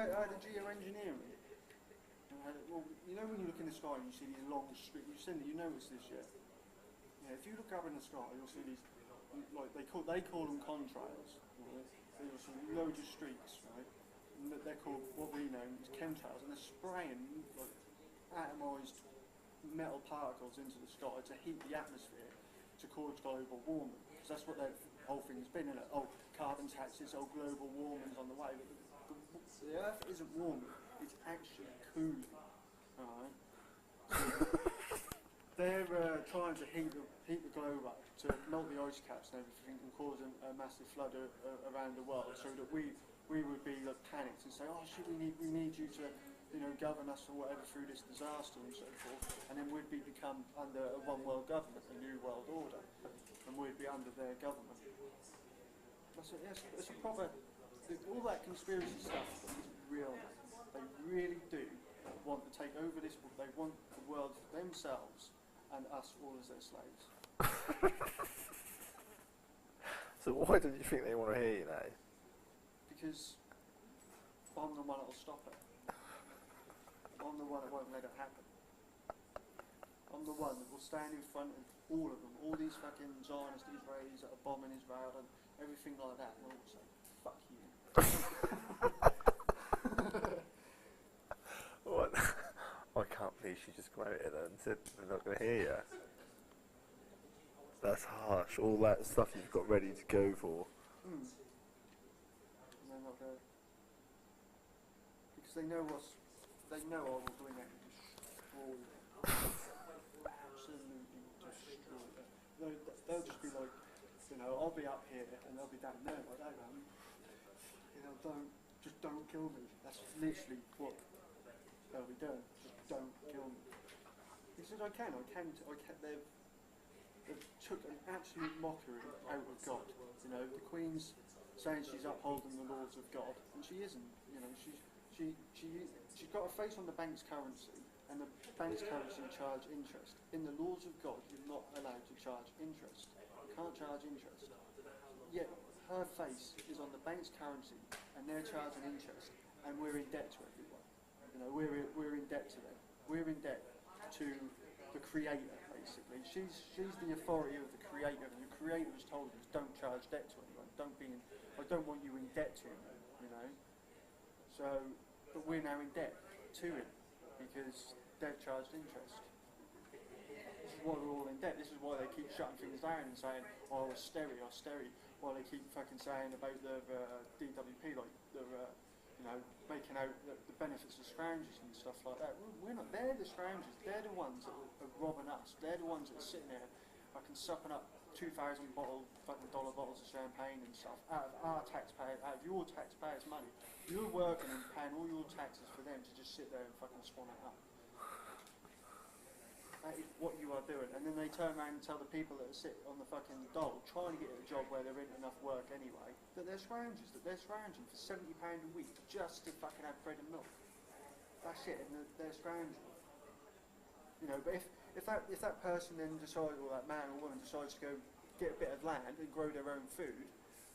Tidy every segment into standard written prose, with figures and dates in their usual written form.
heard of geoengineering? Well, you know when you look in the sky and you see these long streaks, you notice this yet? Yeah, if you look up in the sky, you'll see these, like they call them contrails. Right? So you'll see loads of streaks, right? And they're called what we know as chemtrails, and they're spraying like atomised metal particles into the sky to heat the atmosphere to cause global warming. Because that's what their whole thing's been, isn't it? Oh, carbon taxes, oh, global warming's on the way. But the Earth isn't warming, it's actually cooling. Alright? They're trying to heat the globe up to melt the ice caps and everything and cause a massive flood around the world, so that we would be like panicked and say, oh shit, we need you to, you know, govern us or whatever through this disaster and so forth, and then we'd become under a one world government, a new world order, and we'd be under their government. It's a proper, all that conspiracy stuff is real. They really do want to take over this, they want the world for themselves and us all as their slaves. So why do you think they want to hear you now? Because I'm the one that will stop it. I'm the one that won't let it happen. I'm the one that will stand in front of all of them, all these fucking Zionist Israelis that are bombing Israel and everything like that, and all say, fuck you. What? I can't believe she just quoted it and said they're not going to hear you. That's harsh. All that stuff you've got ready to go for. And they're not going to. Because they know I will go in there and destroy them. Absolutely destroy them. They'll just be like, you know, I'll be up here and they'll be down there like that. You know, don't kill me. That's literally what they'll be doing. Just don't kill me. He said, they've took an absolute mockery out of God. You know, the Queen's saying she's upholding the laws of God, and she isn't. You know, she's got a face on the bank's currency, and the bank's currency charge interest. In the laws of God, you're not allowed to charge interest. You can't charge interest. Yet her face is on the bank's currency, and they're charging interest, and we're in debt to everyone. You know, we're in debt to them. We're in debt to the Creator, basically. She's the authority of the Creator, and the Creator has told us, don't charge debt to anyone. I don't want you in debt to me, you know. So, but we're now in debt to him because they've charged interest. This is why we're all in debt. This is why they keep shutting things down and saying, oh, austerity, while they keep fucking saying about the DWP, like you know, making out the benefits of scroungers and stuff like that. We're not. They're the scroungers. They're the ones that are robbing us. They're the ones that are sitting there, fucking sucking up 2,000 fucking dollar bottles of champagne and stuff out of our taxpayer, out of your taxpayers' money. You're working and paying all your taxes for them to just sit there and fucking swan it up. That is what you are doing. And then they turn around and tell the people that are sitting on the fucking dole, trying to get a job where there isn't enough work anyway, that they're scroungers, that they're scrounging for £70 a week just to fucking have bread and milk. That's it, and they're scrounging. You know, but if that person then decides, or that man or woman decides to go get a bit of land and grow their own food,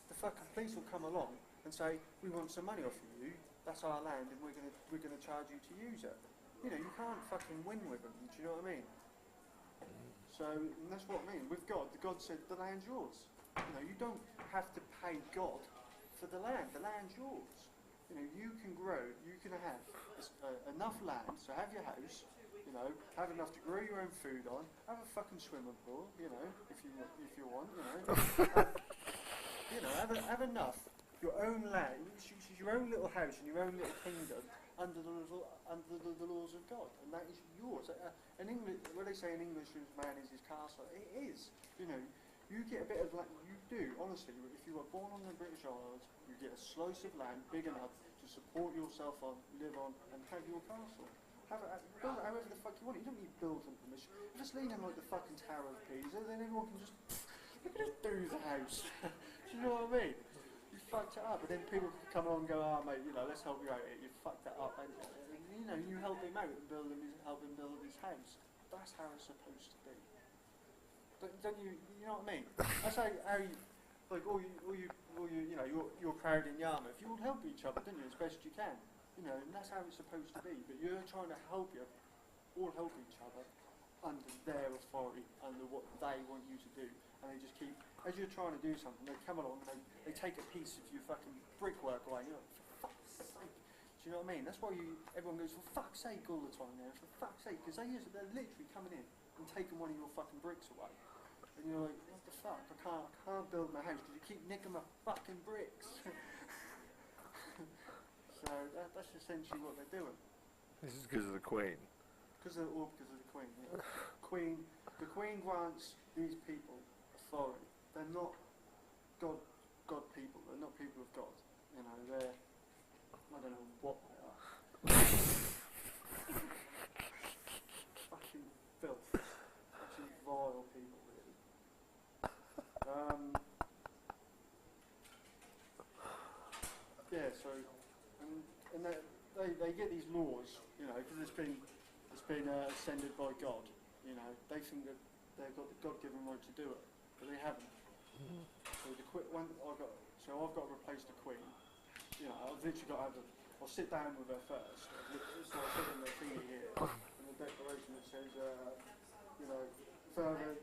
the fucking police will come along and say, we want some money off of you, that's our land, and we're gonna charge you to use it. You know, you can't fucking win with them, do you know what I mean? So, and that's what I mean. With God, God said, the land's yours. You know, you don't have to pay God for the land. The land's yours. You know, you can grow, you can have enough land, so have your house, you know, have enough to grow your own food on, have a fucking swimming pool, you know, if you want, you know. You know, have enough, your own land, your own little house and your own little kingdom under the laws of God, and that is yours. In English, when they say in English, man is his castle, it is. You know, you get a bit of land. You do, honestly. If you were born on the British Isles, you get a slice of land big enough to support yourself on, live on, and have your castle. Build it however the fuck you want. You don't need building permission. Just lean in like the fucking Tower of Pisa, then everyone can just look at this dude's house. Do you know what I mean? You fucked it up, but then people can come along and go, oh mate, you know, let's help you out here. You fucked that up, and you know, you help him out and help him build his house. That's how it's supposed to be. Don't you? You know what I mean? That's how you, like all you know, you're crowd in Yarmouth. You all help each other, don't you, as best you can. You know, and that's how it's supposed to be. But you're trying to help all help each other under their authority, under what they want you to do. And they just keep, as you're trying to do something, they come along and they take a piece of your fucking brickwork away. You're like, for fuck's sake. Do you know what I mean? That's why everyone goes, for fuck's sake, all the time now. For fuck's sake. Because they're literally coming in and taking one of your fucking bricks away. And you're like, what the fuck? I can't build my house because you keep nicking my fucking bricks. So that's essentially what they're doing. This is because of the Queen. Because of the Queen. Yeah. The Queen grants these people authority. They're not God people. They're not people of God. You know, they're, I don't know what they are. Fucking filth. Fucking vile people, really. Yeah, so, and they get these laws, you know, because it's been ascended by God, you know. They think that they've got the God-given right to do it, but they haven't. So I've got to replace the Queen. You know, I've literally got to have I'll sit down with her first. So I'll sit in the thingy here, in the declaration that says, you know, further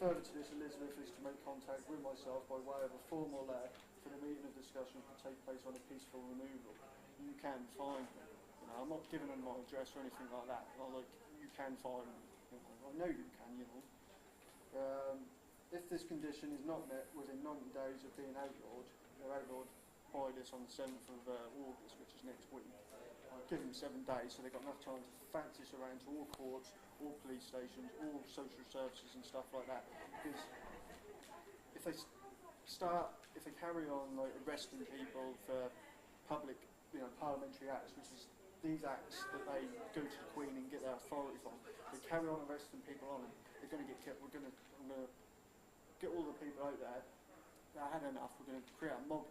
to this, Elizabeth is to make contact with myself by way of a formal letter for the meeting of discussion to take place on a peaceful removal. You can find me. You know, I'm not giving them my address or anything like that. I'm like, you can find me. You know, I know you can, you know. If this condition is not met within 90 days of being outlawed, they're outlawed by this on the 7th of August, which is next week. I'll give them 7 days, so they've got enough time to fax this around to all courts, all police stations, all social services and stuff like that. Because if they carry on like arresting people for public, you know, parliamentary acts, which is these acts that they go to the Queen and get their authority from, they carry on arresting people on them, they're going to get killed. I'm going to get all the people out there. I had enough. We're going to create a mob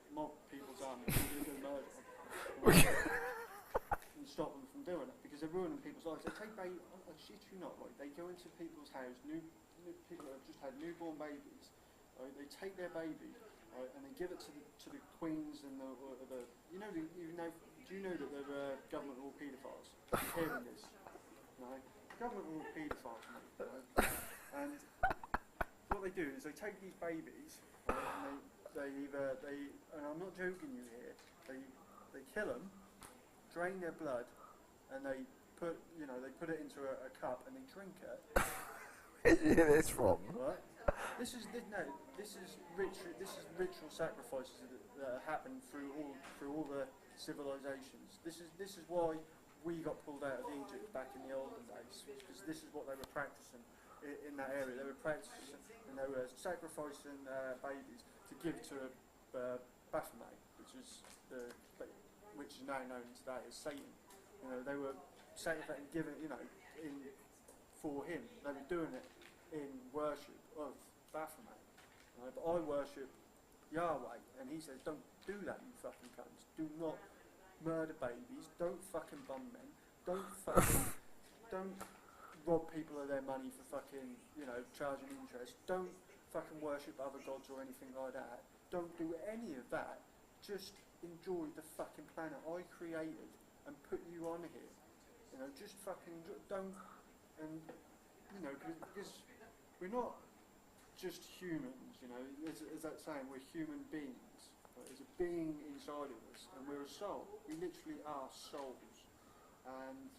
people's army. We're going to murder them and stop them from doing it because they're ruining people's lives. They take I shit you not, right? They go into people's house, people that have just had newborn babies. Right? They take their baby, right, and they give it to the queens and the do you know that they're government all paedophiles? Hearing this, right? Government all paedophiles, mate. Right? And what they do is they take these babies, right, and and I'm not joking you here, they kill them, drain their blood, and they put it into a cup and they drink it. Where did you hear this from? Right? This is ritual sacrifices that happen through all the civilizations. This is why we got pulled out of Egypt back in the olden days, because this is what they were practicing in that area. They were practicing and they were sacrificing babies to give to Baphomet, which is now known today as Satan. You know, they were sacrificing, giving, you know, for him. They were doing it in worship of Baphomet. But I worship Yahweh, and he says, don't do that, you fucking cunts. Do not murder babies. Don't fucking bum men. Don't rob people of their money for fucking, you know, charging interest. Don't fucking worship other gods or anything like that. Don't do any of that. Just enjoy the fucking planet I created and put you on here. You know, just fucking don't, and, you know, because we're not just humans, you know, as that saying, we're human beings. Right? There's a being inside of us, and we're a soul. We literally are souls. And,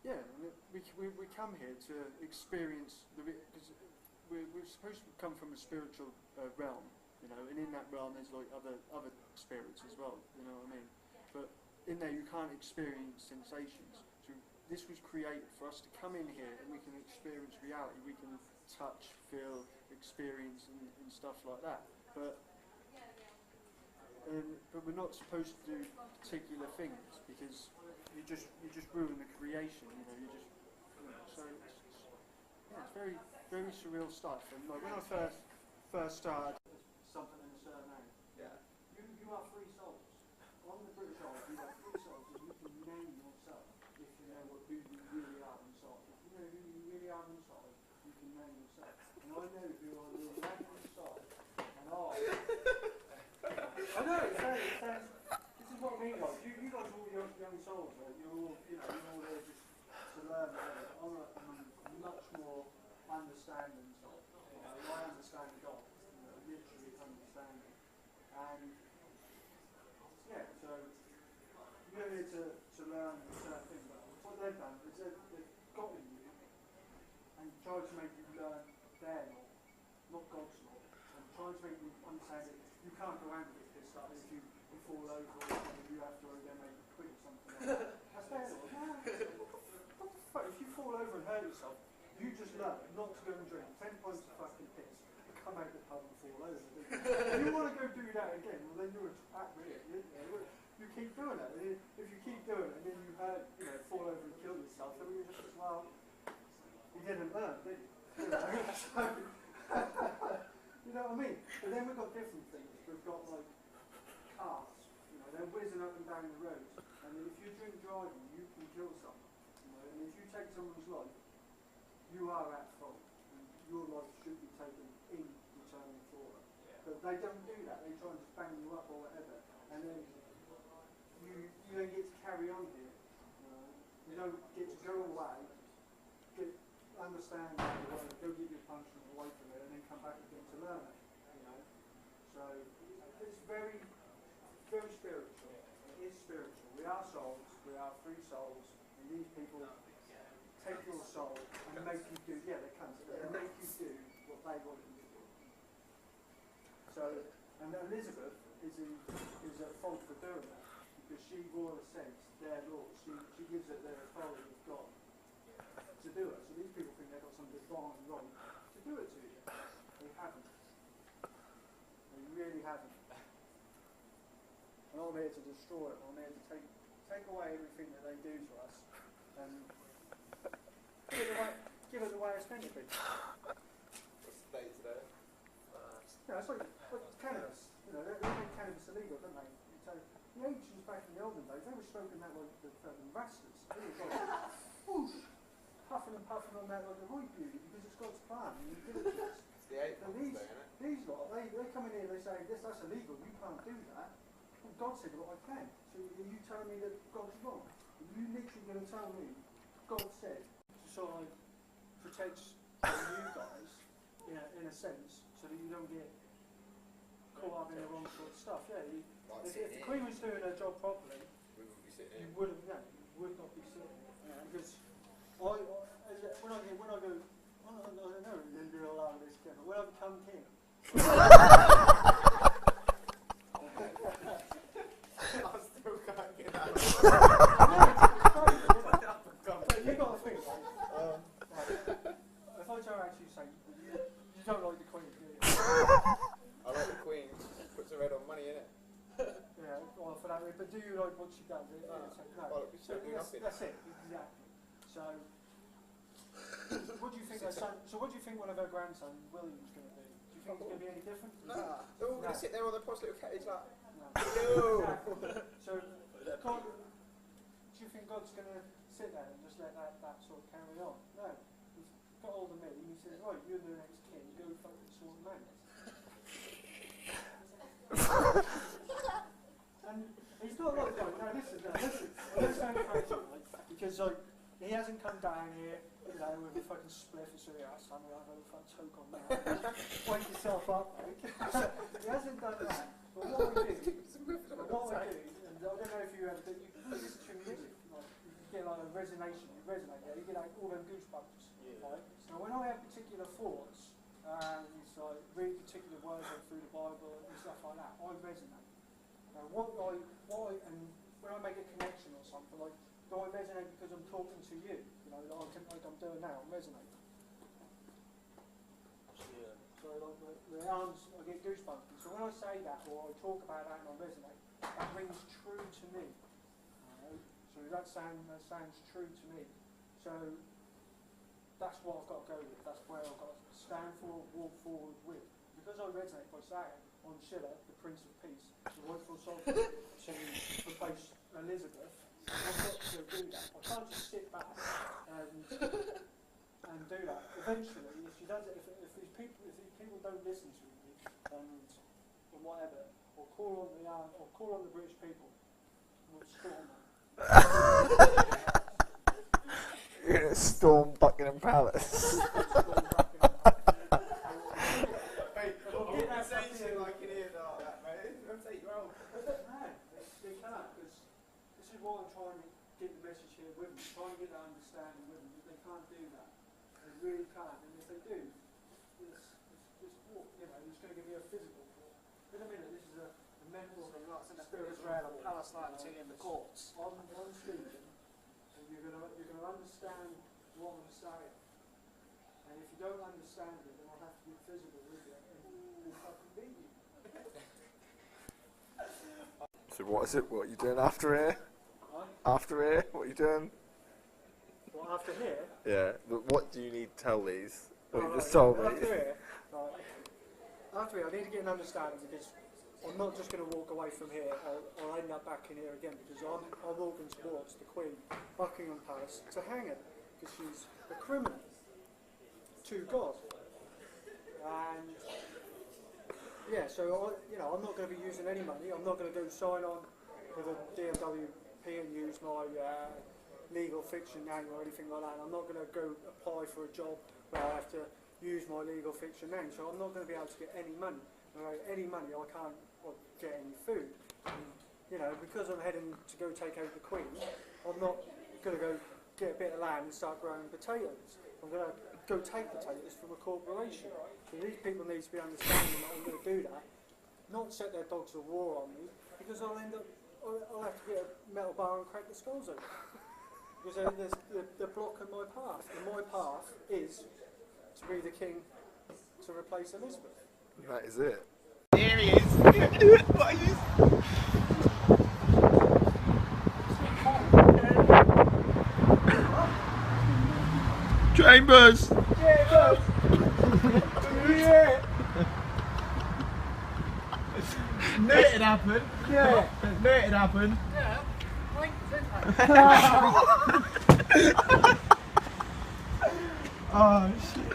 yeah, we come here to experience, because we're supposed to come from a spiritual realm, you know, and in that realm there's like other spirits as well, you know what I mean? But in there you can't experience sensations. So this was created for us to come in here and we can experience reality. We can touch, feel, experience and stuff like that. But we're not supposed to do particular things because you just ruin the creation. You know, so it's very very surreal stuff. And like when I first started, something in a certain name. Yeah. You are free souls. On the British Isles, you are free souls, and you can name yourself if you know who you really are inside. If you know who you really are inside, you can name yourself. And I know who I really am inside, and I know, this is what I mean, like, you guys are all young souls, right? You're all, you're all there just to learn. I'm much more understanding, so, I understand God, literally understanding. And, yeah, so, you're here to learn certain things, but what they've done is they've got in you and tried to make you learn their law, not God's law, and trying to make you understand that you can't go around with this stuff if you fall over or you have to then make a quid or something like that. That's their law. What the fuck? If you fall over and hurt yourself, you just learn not to go and drink 10 pints of fucking piss and come out the pub and fall over. If you want to go do that again, well then you're a twat, really. You keep doing it. And if you keep doing it and then you hurt, fall over and kill yourself, then you're just, well, you didn't learn, did you? You know what I mean? But then we've got different things. We've got like cars, they're whizzing up and down the roads. And if you drink driving, you can kill someone. And if you take someone's life, you are at fault. And your life should be taken in return for it. Yeah. But they don't do that. They try and just bang you up or whatever. And then you don't get to carry on here. You don't get to go away, understand the way, go get your punishment away from it, and then come back again to learn it. So it's very, very spiritual. It is spiritual. We are souls. We are free souls, and these people take your soul and make you do. Yeah, they come. They make you do what they want you to do. So, and Elizabeth is at fault for doing that because she will assent their law. She gives it the authority of God to do it. So these people think they've got some divine right to do it to you. They haven't. They really haven't. And I'm here to destroy it. I'm here to take away everything that they do to us and give it the way it's meant to be. What's the date today? It's like cannabis. They made cannabis illegal, don't they? So the ancients back in the olden days, they were smoking that like the rastas. They were like, whoosh, puffing and puffing on that like a white beauty because it's God's plan and you give it to us. It's the 8th and these lot, they come in here and they say, that's illegal, you can't do that. Well, God said, well, I can. So are you telling me that God's wrong? Are you literally going to tell me God said to sort of protect you guys, in a sense, so that you don't get caught up in the wrong sort of stuff? Yeah, if the Queen was doing her job properly, we wouldn't be sitting here. you would not be sitting here. Because when I go, I don't know, we're going to do a lot of this together. When I become king, I still can't get out. You've got to think, if I turn around to you and say, you don't like the Queen, do you? I like the Queen. Puts her head on money, innit? Yeah, well, for that, but do you like what she does? No. Well, we still do nothing. That's it, exactly. So, what do you think her son? So, what do you think one of her grandsons, William's going to be? Do you think it's going to be any different? Nah, they're all going to sit there on their posh little cottage like. No. Exactly. So, God, do you think God's going to sit there and just let that sort of carry on? No. He's got hold of me and he says, right, you're the next king, go fucking sort them out. And he's not like, no, listen, let's go crazy, because he hasn't come down here, with a fucking spliff and say, yeah, son, we'll have a fucking toke on that. Wake yourself up, mate. He hasn't done that. But what I do, and I don't know if you ever do, you listen to music, you get like a resonation, you resonate, you get like all them goosebumps. Right? So when I have particular thoughts, and it's like read particular words through the Bible and stuff like that, I resonate. And when I make a connection or something, like, do I resonate because I'm talking to you? Like I'm doing now, I'm resonating. Yeah. So like the arms, I get goosebumps. So when I say that or I talk about that and I resonate, that rings true to me. So that sounds true to me. So that's what I've got to go with. That's where I've got to stand for, walk forward with. Because I resonate by saying on Shiloh, the Prince of Peace, the rightful sovereign, to replace Elizabeth. I've got to do that. I can't just sit back and do that. Eventually, if she does it, if these people don't listen to me and whatever, or call on the British people. We'll storm them. You're going to storm Buckingham Palace. What I'm trying to get the message here with them, trying to get that understanding with them, that they can't do that. They really can't, and if they do, there's going to give me a physical war. In a minute, this is a mental Israel and Palestine in the courts. I'm speaking, and you're going to understand what I'm saying. And if you don't understand it, then I'll have to get physical with you and fucking beat you. So what is it? What are you doing after here? After here? What are you doing? Well, after here? Yeah, but what do you need to tell these? What you just told me. After here, I need to get an understanding because I'm not just going to walk away from here. I'll end up back in here again because I'm walking towards the Queen, Buckingham Palace, to hang her because she's a criminal to God. And yeah, so I'm not going to be using any money. I'm not going to go sign on with a DMWP and use my legal fiction name or anything like that. I'm not going to go apply for a job where I have to use my legal fiction name. So I'm not going to be able to get any money. Any money, I can't get any food. And, because I'm heading to go take over the Queen, I'm not going to go get a bit of land and start growing potatoes. I'm going to go take potatoes from a corporation. So these people need to be understanding that I'm going to do that, not set their dogs of war on me, because I'll have to get a metal bar and crack the skulls open. Because they're blocking my path, and my path is to be the king to replace Elizabeth. That is it. There he is. What are you? Chambers! Yeah. Knew it'd happen. Yeah. Knew it'd happen. Yeah. Oh shit.